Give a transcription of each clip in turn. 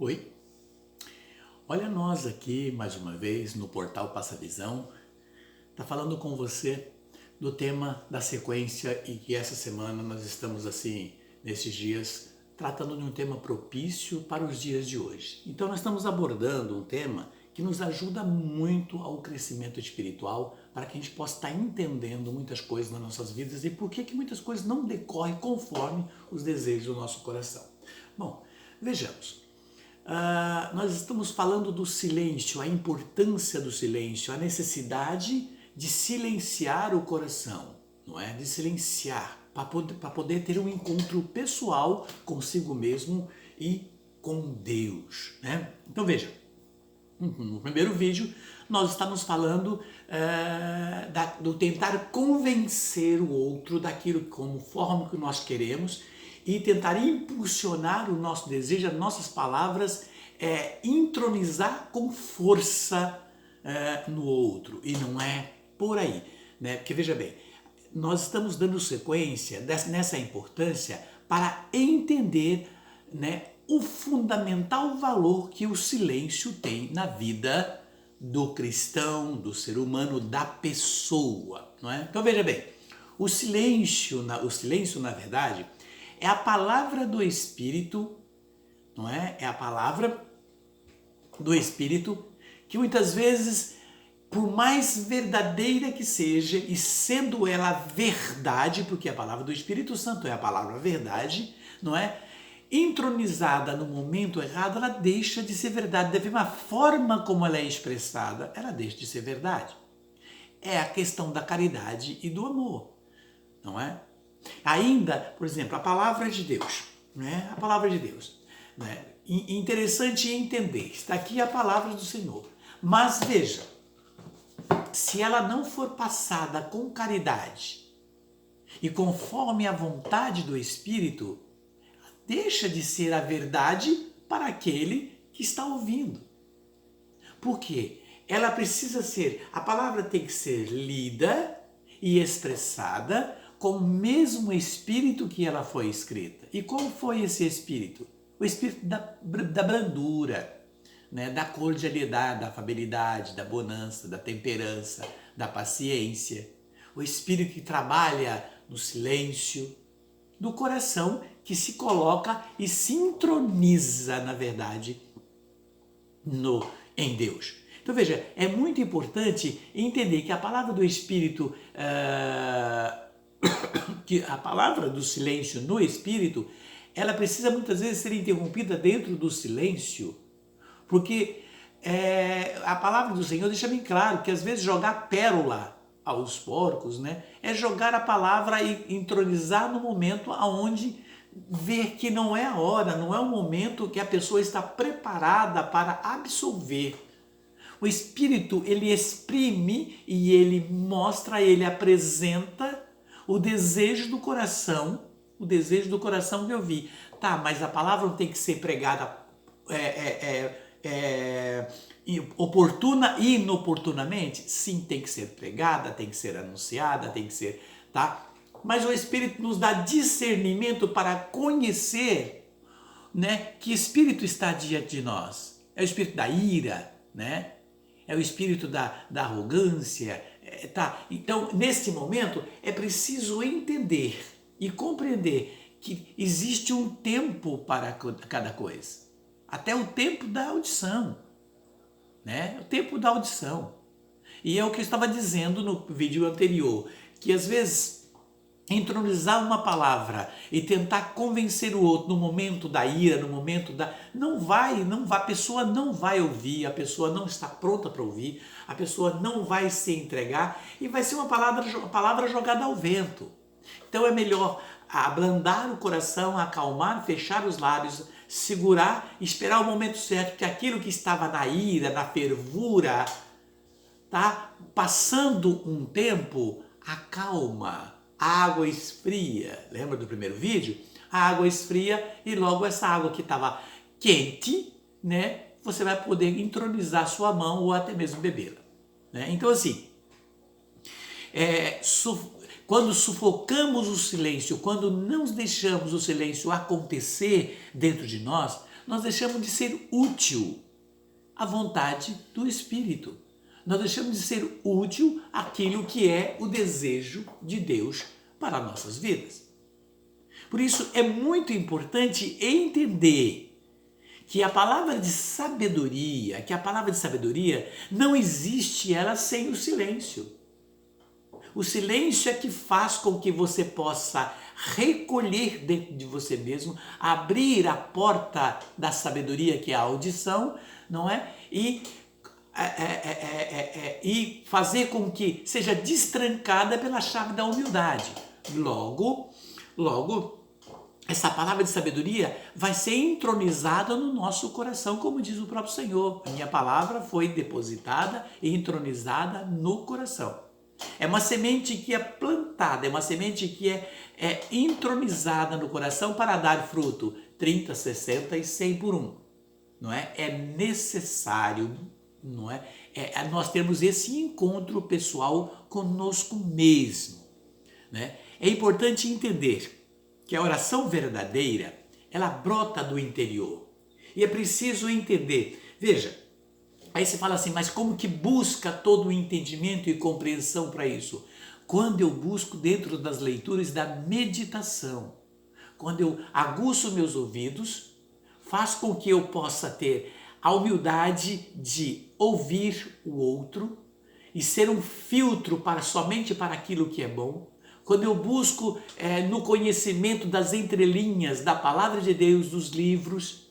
Oi, olha nós aqui mais uma vez no portal Passa Visão, tá falando com você do tema da sequência e que essa semana nós estamos assim, nesses dias, tratando de um tema propício para os dias de hoje. Então nós estamos abordando um tema que nos ajuda muito ao crescimento espiritual para que a gente possa estar entendendo muitas coisas nas nossas vidas e por que muitas coisas não decorrem conforme os desejos do nosso coração. Bom, vejamos. Nós estamos falando do silêncio, a importância do silêncio, a necessidade de silenciar o coração, não é? De silenciar, para poder ter um encontro pessoal consigo mesmo e com Deus, né? Então veja, no primeiro vídeo nós estamos falando do tentar convencer o outro daquilo conforme que nós queremos e tentar impulsionar o nosso desejo, as nossas palavras, entronizar com força no outro. E não é por aí, né? Porque veja bem, nós estamos dando sequência nessa importância para entender, né, o fundamental valor que o silêncio tem na vida do cristão, do ser humano, da pessoa, não é? Então veja bem, o silêncio na verdade é a palavra do Espírito, não é? É a palavra do Espírito que muitas vezes, por mais verdadeira que seja, e sendo ela verdade, porque a palavra do Espírito Santo é a palavra verdade, não é? Entronizada no momento errado, ela deixa de ser verdade. Da mesma forma como ela é expressada, ela deixa de ser verdade. É a questão da caridade e do amor, não é? Ainda, por exemplo, a palavra de Deus, né? A palavra de Deus, né? Interessante entender, está aqui a palavra do Senhor. Mas veja, se ela não for passada com caridade e conforme a vontade do Espírito, deixa de ser a verdade para aquele que está ouvindo. Por quê? Ela precisa ser, a palavra tem que ser lida e expressada com o mesmo espírito que ela foi escrita. E qual foi esse espírito? O espírito da brandura, né? Da cordialidade, da afabilidade, da bonança, da temperança, da paciência. O espírito que trabalha no silêncio, do coração que se coloca e sintoniza, na verdade, em Deus. Então veja, é muito importante entender que a palavra do Espírito, que a palavra do silêncio no Espírito, ela precisa muitas vezes ser interrompida dentro do silêncio, porque a palavra do Senhor deixa bem claro que às vezes jogar pérola aos porcos, né, é jogar a palavra e entronizar no momento aonde ver que não é a hora, não é o momento que a pessoa está preparada para absolver. O Espírito, ele exprime e ele mostra, ele apresenta o desejo do coração que eu vi. Tá, mas a palavra não tem que ser pregada oportuna e inoportunamente? Sim, tem que ser pregada, tem que ser anunciada, tem que ser, tá? Mas o Espírito nos dá discernimento para conhecer, né, que Espírito está diante de nós. É o Espírito da ira, né? É o Espírito da arrogância, tá? Então, nesse momento, é preciso entender e compreender que existe um tempo para cada coisa. Até o tempo da audição, né? O tempo da audição. E é o que eu estava dizendo no vídeo anterior, que às vezes entronizar uma palavra e tentar convencer o outro no momento da ira, no momento da... Não vai, a pessoa não vai ouvir, a pessoa não está pronta para ouvir, a pessoa não vai se entregar e vai ser uma palavra jogada ao vento. Então é melhor ablandar o coração, acalmar, fechar os lábios, segurar, esperar o momento certo, que aquilo que estava na ira, na fervura, tá? Passando um tempo, acalma. A água esfria, lembra do primeiro vídeo? A água esfria e logo essa água que estava quente, né? Você vai poder entronizar sua mão ou até mesmo bebê-la, né? Então assim, quando sufocamos o silêncio, quando não deixamos o silêncio acontecer dentro de nós, nós deixamos de ser útil à vontade do Espírito. Nós deixamos de ser útil àquilo que é o desejo de Deus para nossas vidas. Por isso é muito importante entender que a palavra de sabedoria, não existe ela sem o silêncio. O silêncio é que faz com que você possa recolher dentro de você mesmo, abrir a porta da sabedoria, que é a audição, não é? E fazer com que seja destrancada pela chave da humildade. Logo, essa palavra de sabedoria vai ser entronizada no nosso coração, como diz o próprio Senhor. A minha palavra foi depositada e entronizada no coração. É uma semente que é plantada, é uma semente que é entronizada no coração para dar fruto 30, 60 e 100 por um. Não é? É necessário, não é? Nós temos esse encontro pessoal conosco mesmo. Né? É importante entender que a oração verdadeira, ela brota do interior. E é preciso entender. Veja, aí você fala assim, mas como que busca todo o entendimento e compreensão para isso? Quando eu busco dentro das leituras da meditação. Quando eu aguço meus ouvidos, faz com que eu possa ter a humildade de ouvir o outro e ser um filtro somente para aquilo que é bom. Quando eu busco no conhecimento das entrelinhas da palavra de Deus, dos livros,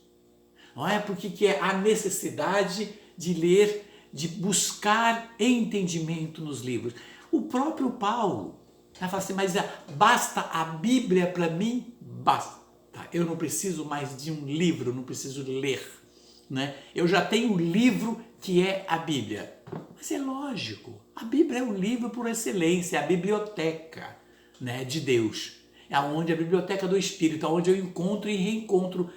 não é? Porque que é a necessidade de ler, de buscar entendimento nos livros. O próprio Paulo fala assim, mas basta a Bíblia para mim? Basta. Eu não preciso mais de um livro, não preciso ler. Né? Eu já tenho o livro que é a Bíblia. Mas é lógico, a Bíblia é um livro por excelência, é a biblioteca, né, de Deus. É onde a biblioteca do Espírito, é onde eu encontro e reencontro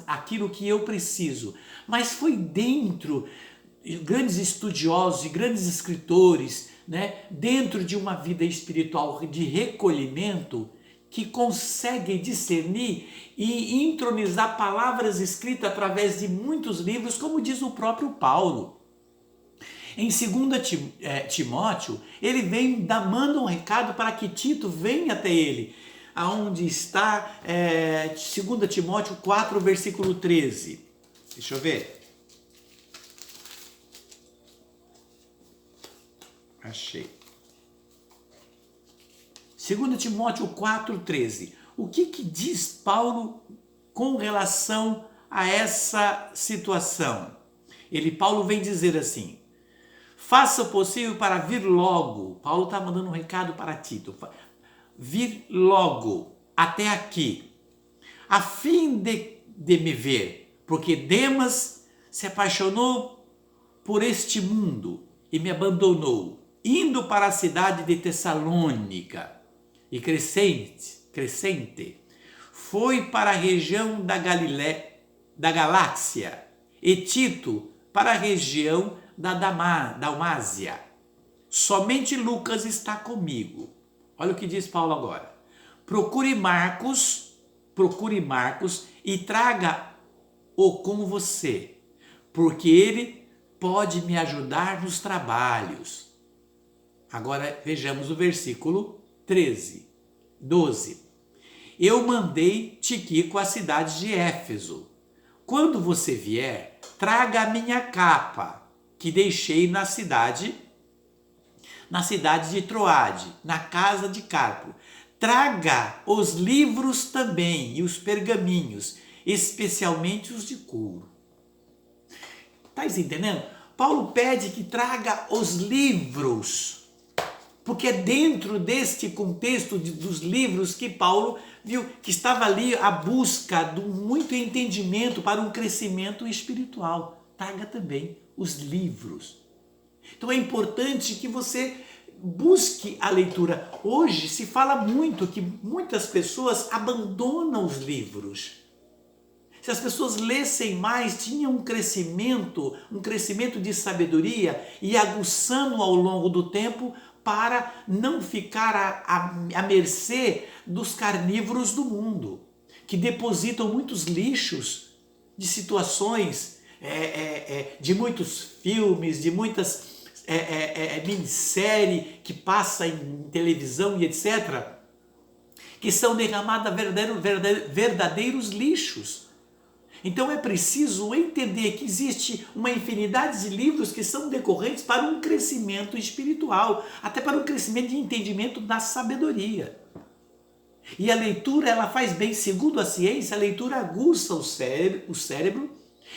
aquilo que eu preciso. Mas foi dentro de grandes estudiosos e grandes escritores, né, dentro de uma vida espiritual de recolhimento, que conseguem discernir e entronizar palavras escritas através de muitos livros, como diz o próprio Paulo. Em 2 Timóteo, ele manda um recado para que Tito venha até ele. Aonde está 2 Timóteo 4, versículo 13. Deixa eu ver. Achei. 2 Timóteo 4, 13. O que diz Paulo com relação a essa situação? Paulo vem dizer assim, faça o possível para vir logo. Paulo está mandando um recado para Tito. Vir logo até aqui, a fim de me ver, porque Demas se apaixonou por este mundo e me abandonou, indo para a cidade de Tessalônica. E Crescente foi para a região da Galácia, e Tito para a região da Dalmácia. Somente Lucas está comigo. Olha o que diz Paulo agora. Procure Marcos e traga-o com você, porque ele pode me ajudar nos trabalhos. Agora vejamos o versículo 12. Eu mandei Tíquico à cidade de Éfeso. Quando você vier, traga a minha capa, que deixei na cidade de Troade, na casa de Carpo. Traga os livros também e os pergaminhos, especialmente os de couro. Está entendendo? Paulo pede que traga os livros, porque é dentro deste contexto dos livros que Paulo viu que estava ali a busca de muito entendimento para um crescimento espiritual. Traga também os livros. Então é importante que você busque a leitura. Hoje se fala muito que muitas pessoas abandonam os livros. Se as pessoas lessem mais, tinham um crescimento de sabedoria e aguçando ao longo do tempo para não ficar à mercê dos carnívoros do mundo, que depositam muitos lixos de situações, de muitos filmes, de muitas minissérie que passa em televisão e etc., que são derramadas verdadeiros lixos. Então é preciso entender que existe uma infinidade de livros que são decorrentes para um crescimento espiritual, até para um crescimento de entendimento da sabedoria. E a leitura, ela faz bem, segundo a ciência, a leitura aguça o cérebro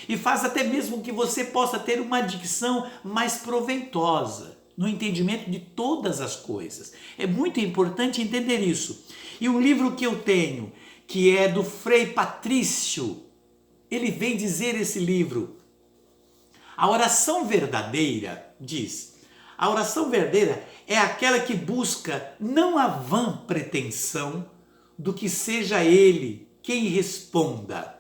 e faz até mesmo que você possa ter uma dicção mais proveitosa no entendimento de todas as coisas. É muito importante entender isso. E um livro que eu tenho, que é do Frei Patrício, ele vem dizer esse livro: a oração verdadeira, diz, a oração verdadeira é aquela que busca não a vã pretensão do que seja ele quem responda,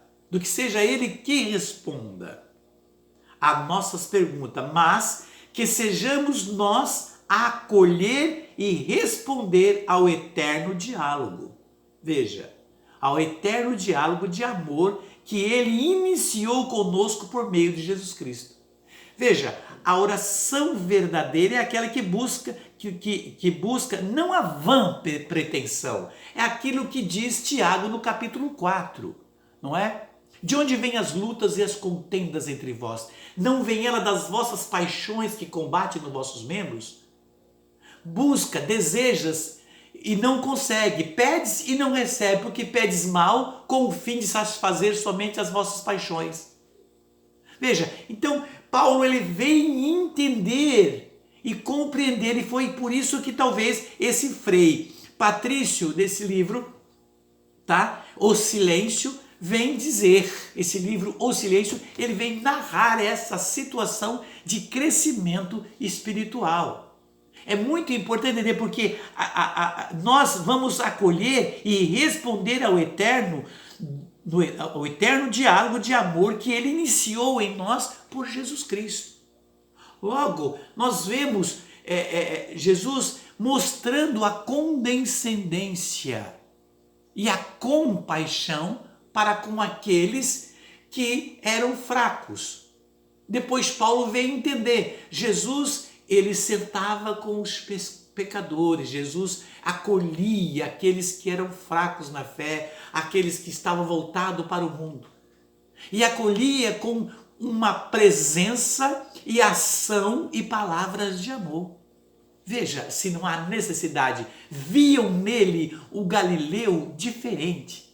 a nossas perguntas, mas que sejamos nós a acolher e responder ao eterno diálogo. Veja, ao eterno diálogo de amor que ele iniciou conosco por meio de Jesus Cristo. Veja, a oração verdadeira é aquela que busca não a vã pretensão. É aquilo que diz Tiago no capítulo 4, não é? De onde vêm as lutas e as contendas entre vós? Não vem ela das vossas paixões que combatem nos vossos membros? Busca, desejas e não consegue, pedes e não recebe, porque pedes mal com o fim de satisfazer somente as vossas paixões. Veja, então Paulo ele vem entender e compreender, e foi por isso que talvez esse Frei Patrício desse livro, tá? O Silêncio, vem dizer, esse livro O Silêncio, ele vem narrar essa situação de crescimento espiritual. É muito importante entender porque nós vamos acolher e responder ao eterno diálogo de amor que ele iniciou em nós por Jesus Cristo. Logo, nós vemos Jesus mostrando a condescendência e a compaixão para com aqueles que eram fracos. Depois Paulo veio entender, Jesus ele sentava com os pecadores, Jesus acolhia aqueles que eram fracos na fé, aqueles que estavam voltados para o mundo. E acolhia com uma presença e ação e palavras de amor. Veja, se não há necessidade, viam nele o Galileu diferente.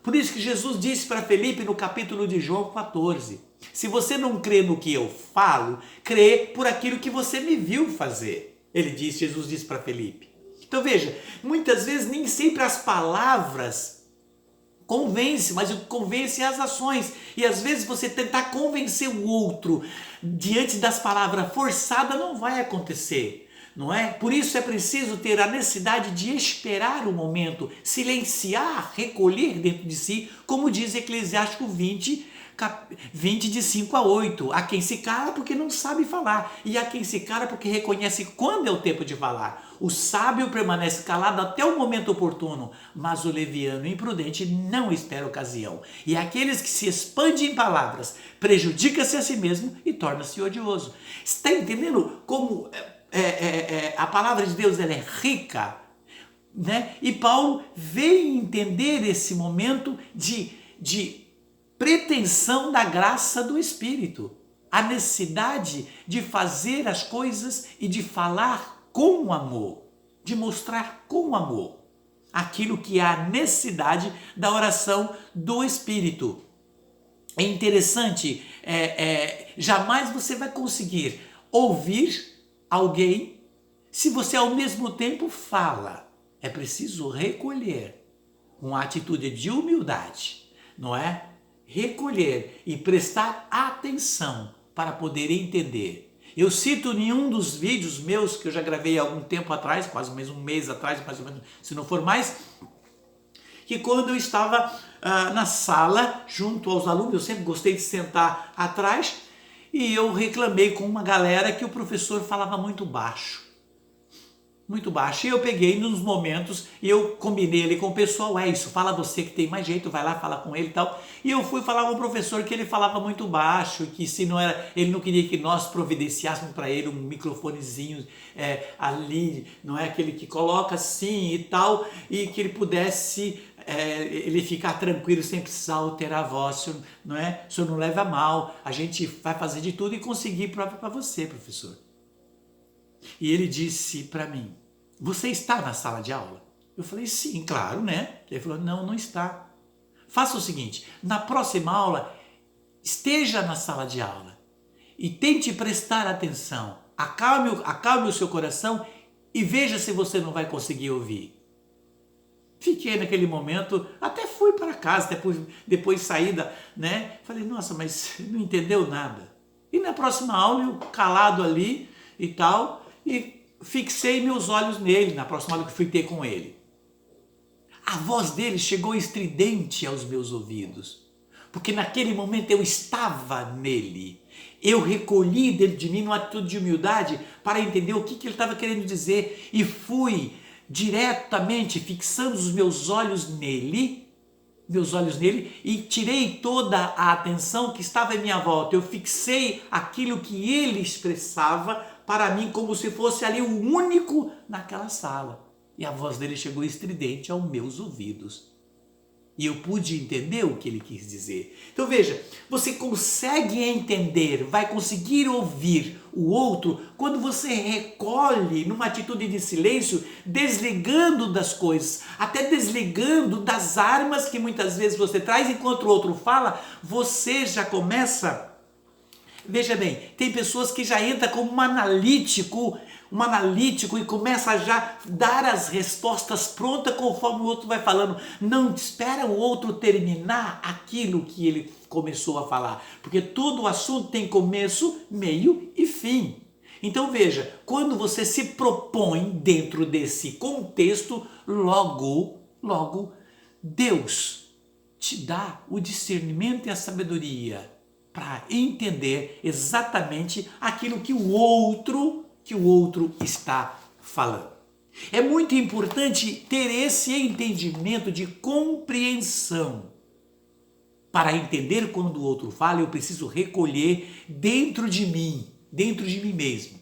Por isso que Jesus disse para Felipe no capítulo de João 14, se você não crê no que eu falo, crê por aquilo que você me viu fazer. Jesus disse para Felipe. Então veja, muitas vezes nem sempre as palavras convencem, mas convencem as ações. E às vezes você tentar convencer o outro diante das palavras forçadas não vai acontecer. Não é? Por isso é preciso ter a necessidade de esperar o momento, silenciar, recolher dentro de si, como diz Eclesiástico 20, de 5 a 8. Há quem se cala porque não sabe falar, e há quem se cala porque reconhece quando é o tempo de falar. O sábio permanece calado até o momento oportuno, mas o leviano imprudente não espera ocasião. E aqueles que se expandem em palavras, prejudica-se a si mesmo e torna-se odioso. Está entendendo como a palavra de Deus ela é rica, né? E Paulo veio entender esse momento de pretensão da graça do Espírito, a necessidade de fazer as coisas e de falar com amor, de mostrar com amor aquilo que é a necessidade da oração do Espírito. É interessante, jamais você vai conseguir ouvir alguém se você ao mesmo tempo fala. É preciso recolher com a atitude de humildade, não é? Recolher e prestar atenção para poder entender. Eu cito em um dos vídeos meus que eu já gravei há algum tempo atrás, quase mesmo um mês atrás, mais ou menos, se não for mais, que quando eu estava na sala junto aos alunos, eu sempre gostei de sentar atrás, e eu reclamei com uma galera que o professor falava muito baixo. muito baixo. E eu peguei nos momentos e eu combinei ali com o pessoal, é isso, fala você que tem mais jeito, vai lá, fala com ele e tal. E eu fui falar com o professor que ele falava muito baixo, que se não era, ele não queria que nós providenciássemos para ele um microfonezinho ali, não é aquele que coloca assim e tal, e que ele pudesse ele ficar tranquilo sem precisar alterar a voz, não é? O senhor não leva a mal, a gente vai fazer de tudo e conseguir prova para você, professor. E ele disse para mim, você está na sala de aula? Eu falei, sim, claro, né? Ele falou, não, não está. Faça o seguinte, na próxima aula, esteja na sala de aula e tente prestar atenção. Acalme o seu coração e veja se você não vai conseguir ouvir. Fiquei naquele momento, até fui para casa, depois saída, né? Falei, nossa, mas não entendeu nada. E na próxima aula, eu calado ali e tal, e fixei meus olhos nele, na próxima aula que fui ter com ele. A voz dele chegou estridente aos meus ouvidos, porque naquele momento eu estava nele. Eu recolhi dentro de mim uma atitude de humildade para entender o que ele estava querendo dizer e fui diretamente fixando os meus olhos nele e tirei toda a atenção que estava em minha volta. Eu fixei aquilo que ele expressava para mim como se fosse ali o único naquela sala. E a voz dele chegou estridente aos meus ouvidos. E eu pude entender o que ele quis dizer. Então veja, você consegue entender, vai conseguir ouvir o outro quando você recolhe numa atitude de silêncio, desligando das coisas, até desligando das armas que muitas vezes você traz, enquanto o outro fala, você já começa... Veja bem, tem pessoas que já entram como um analítico e começa a já dar as respostas prontas conforme o outro vai falando. Não espera o outro terminar aquilo que ele começou a falar, porque todo o assunto tem começo, meio e fim. Então veja, quando você se propõe dentro desse contexto, logo Deus te dá o discernimento e a sabedoria para entender exatamente aquilo que o outro está falando. É muito importante ter esse entendimento de compreensão. Para entender quando o outro fala, eu preciso recolher dentro de mim mesmo.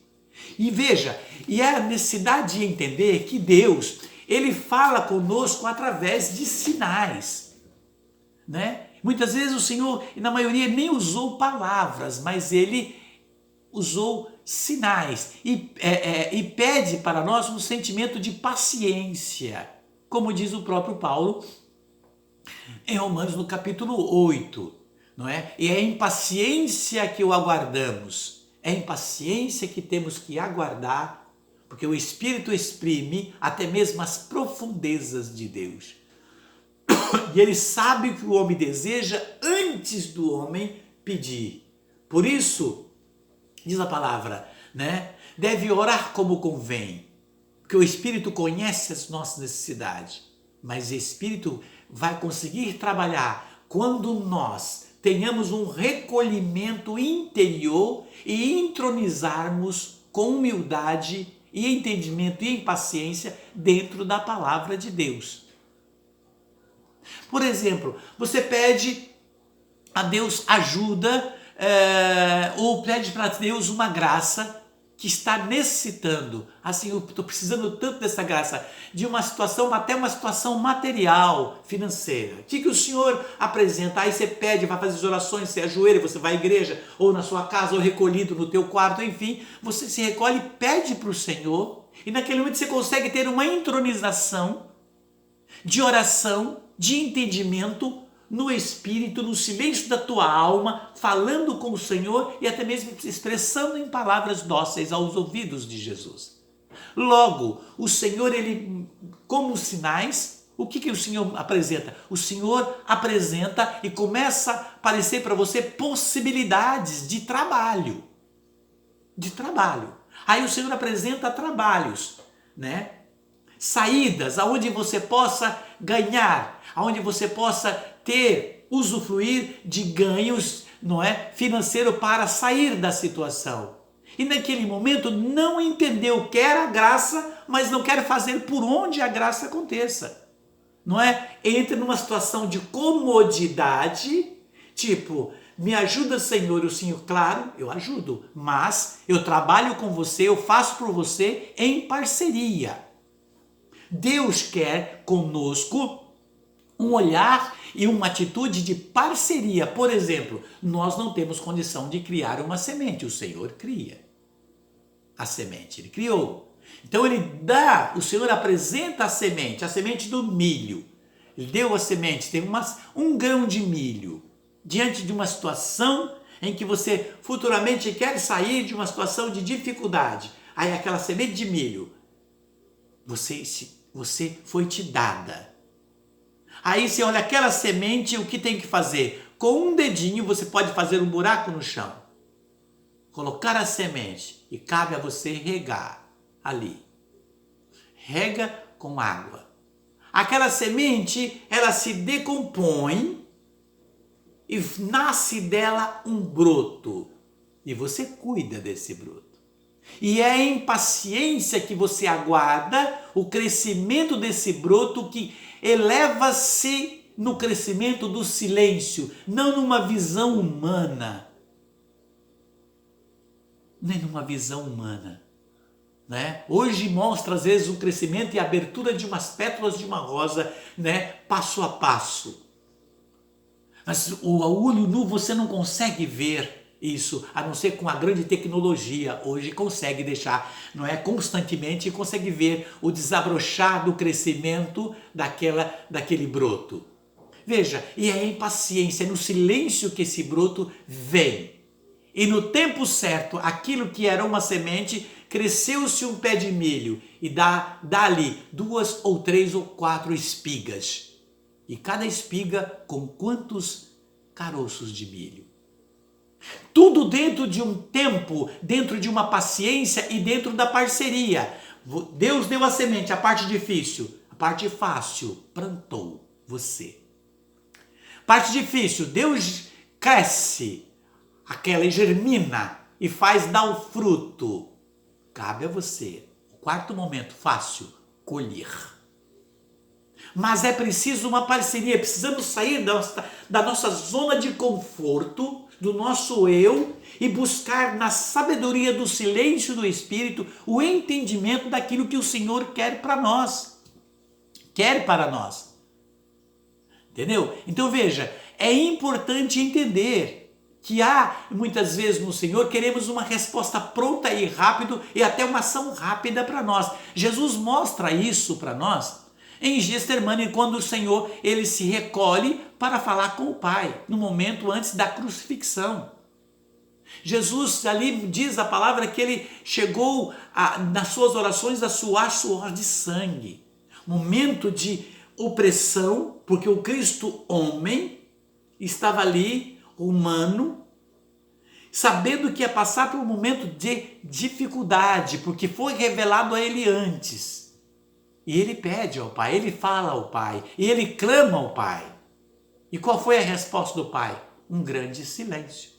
E veja, e é a necessidade de entender que Deus, ele fala conosco através de sinais, né? Muitas vezes o Senhor, na maioria, nem usou palavras, mas ele usou sinais e pede para nós um sentimento de paciência, como diz o próprio Paulo em Romanos no capítulo 8, não é? E é em paciência que o aguardamos, é em paciência que temos que aguardar, porque o Espírito exprime até mesmo as profundezas de Deus. E ele sabe o que o homem deseja antes do homem pedir. Por isso, diz a palavra, né? Deve orar como convém, porque o Espírito conhece as nossas necessidades, mas o Espírito vai conseguir trabalhar quando nós tenhamos um recolhimento interior e entronizarmos com humildade e entendimento e paciência dentro da palavra de Deus. Por exemplo, você pede a Deus ajuda ou pede para Deus uma graça que está necessitando. Assim, eu estou precisando tanto dessa graça, de uma situação, até uma situação material, financeira. O que o Senhor apresenta? Aí você pede, vai fazer as orações, você ajoelha, você vai à igreja, ou na sua casa, ou recolhido no teu quarto, enfim, você se recolhe e pede para o Senhor, e naquele momento você consegue ter uma entronização de oração, de entendimento no Espírito, no silêncio da tua alma, falando com o Senhor e até mesmo expressando em palavras dóceis aos ouvidos de Jesus. Logo, o Senhor, ele, como sinais, o que o Senhor apresenta? O Senhor apresenta e começa a aparecer para você possibilidades de trabalho. Aí o Senhor apresenta trabalhos, né? Saídas, aonde você possa ganhar, aonde você possa usufruir de ganhos, não é, financeiro para sair da situação. E naquele momento não entendeu, quer a graça, mas não quer fazer por onde a graça aconteça. Não é? Entra numa situação de comodidade, tipo, me ajuda, Senhor, e o Senhor, claro, eu ajudo, mas eu trabalho com você, eu faço por você em parceria. Deus quer conosco um olhar e uma atitude de parceria. Por exemplo, nós não temos condição de criar uma semente, o Senhor cria a semente, Ele criou. Então o Senhor apresenta a semente do milho. Ele deu a semente, tem um grão de milho, diante de uma situação em que você futuramente quer sair de uma situação de dificuldade. Aí aquela semente de milho, você foi te dada. Aí você olha aquela semente, o que tem que fazer? Com um dedinho você pode fazer um buraco no chão, colocar a semente e cabe a você regar ali. Rega com água. Aquela semente, ela se decompõe e nasce dela um broto. E você cuida desse broto. E é em paciência que você aguarda o crescimento desse broto que eleva-se no crescimento do silêncio, não numa visão humana. Nem numa visão humana. Né? Hoje mostra às vezes o crescimento e a abertura de umas pétalas de uma rosa, né? Passo a passo. Mas o olho nu você não consegue ver isso, a não ser com a grande tecnologia. Hoje consegue deixar, não é, constantemente, e consegue ver o desabrochar do crescimento daquele broto. Veja, e é em paciência, é no silêncio que esse broto vem. E no tempo certo, aquilo que era uma semente, cresceu-se um pé de milho e dá ali 2 ou 3 ou 4 espigas. E cada espiga com quantos caroços de milho? Tudo dentro de um tempo, dentro de uma paciência e dentro da parceria. Deus deu a semente, a parte difícil. A parte fácil, plantou você. Parte difícil, Deus cresce aquela e germina e faz dar o fruto. Cabe a você, o quarto momento fácil, colher. Mas é preciso uma parceria, precisamos sair da nossa zona de conforto, do nosso eu, e buscar na sabedoria do silêncio do Espírito o entendimento daquilo que o Senhor quer para nós. Quer para nós. Entendeu? Então veja, é importante entender que há, muitas vezes no Senhor, queremos uma resposta pronta e rápida e até uma ação rápida para nós. Jesus mostra isso para nós em Getsemane, quando o Senhor ele se recolhe para falar com o Pai, no momento antes da crucifixão. Jesus ali diz a palavra que ele chegou nas suas orações a suar suor de sangue. Momento de opressão, porque o Cristo homem estava ali, humano, sabendo que ia passar por um momento de dificuldade, porque foi revelado a ele antes. E ele pede ao Pai, ele fala ao Pai, e ele clama ao Pai. E qual foi a resposta do Pai? Um grande silêncio.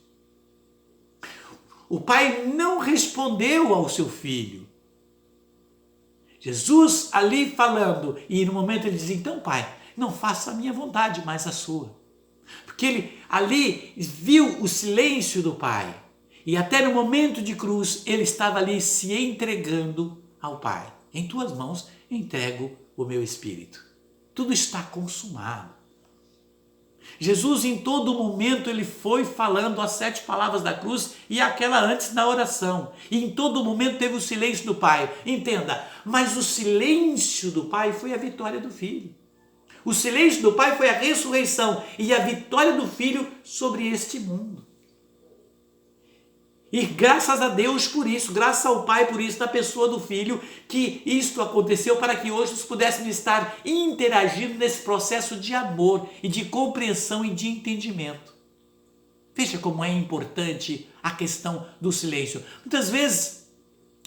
O Pai não respondeu ao seu filho. Jesus ali falando, e no momento ele diz, então Pai, não faça a minha vontade, mas a sua. Porque ele ali viu o silêncio do Pai. E até no momento de cruz, ele estava ali se entregando ao Pai. Em tuas mãos entrego o meu espírito. Tudo está consumado. Jesus em todo momento ele foi falando as 7 palavras da cruz e aquela antes na oração. E em todo momento teve o silêncio do Pai. Entenda, mas o silêncio do Pai foi a vitória do Filho. O silêncio do Pai foi a ressurreição e a vitória do Filho sobre este mundo. E graças a Deus por isso, graças ao Pai por isso, na pessoa do Filho, que isto aconteceu para que hoje nós pudéssemos estar interagindo nesse processo de amor e de compreensão e de entendimento. Veja como é importante a questão do silêncio. Muitas vezes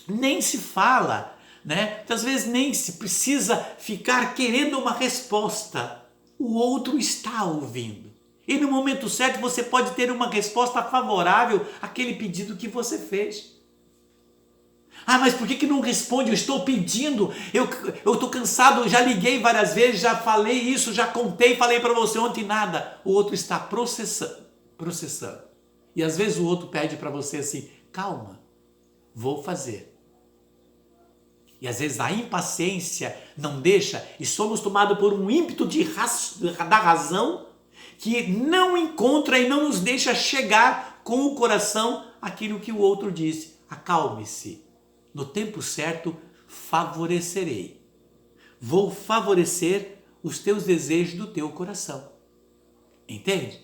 nem se fala, né? Muitas vezes nem se precisa ficar querendo uma resposta. O outro está ouvindo. E no momento certo você pode ter uma resposta favorável àquele pedido que você fez. Ah, mas por que não responde? Eu estou pedindo, eu estou cansado, já liguei várias vezes, já falei isso, já contei, falei para você ontem nada. O outro está processando. E às vezes o outro pede para você assim, calma, vou fazer. E às vezes a impaciência não deixa, e somos tomados por um ímpeto da razão que não encontra e não nos deixa chegar com o coração aquilo que o outro disse. Acalme-se. No tempo certo, favorecerei. Vou favorecer os teus desejos do teu coração. Entende?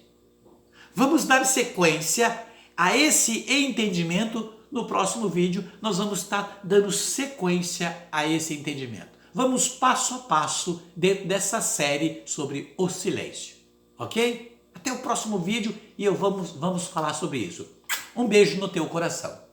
Vamos dar sequência a esse entendimento. No próximo vídeo, nós vamos estar dando sequência a esse entendimento. Vamos passo a passo dentro dessa série sobre o silêncio. Ok? Até o próximo vídeo e vamos falar sobre isso. Um beijo no teu coração.